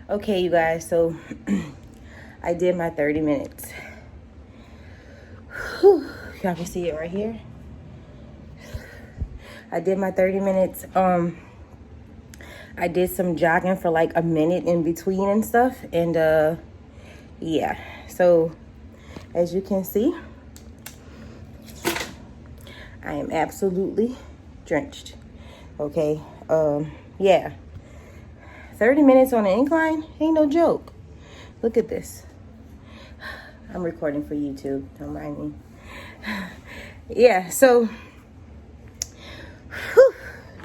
Okay, you guys, so I did my 30 minutes. Whew. Y'all can see it right here. I did my 30 minutes. I did some jogging for like a minute in between and stuff. And yeah, so as you can see, I am absolutely drenched. Okay, yeah. 30 minutes on an incline ain't no joke. Look at this. I'm recording for YouTube, don't mind me. Yeah, so,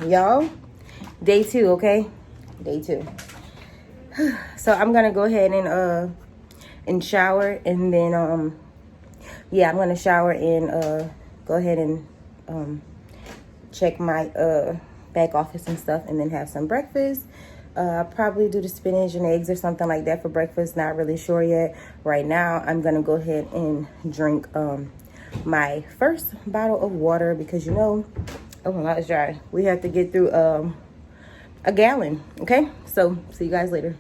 y'all, day 2, okay? Day 2. So I'm gonna go ahead and shower, and then, yeah, I'm gonna shower and go ahead and check my back office and stuff, and then have some breakfast. I'll probably do the spinach and eggs or something like that for breakfast. Not really sure yet. Right now, I'm going to go ahead and drink my first bottle of water because, you know, oh, my mouth is dry. We have to get through a gallon, okay? So, see you guys later.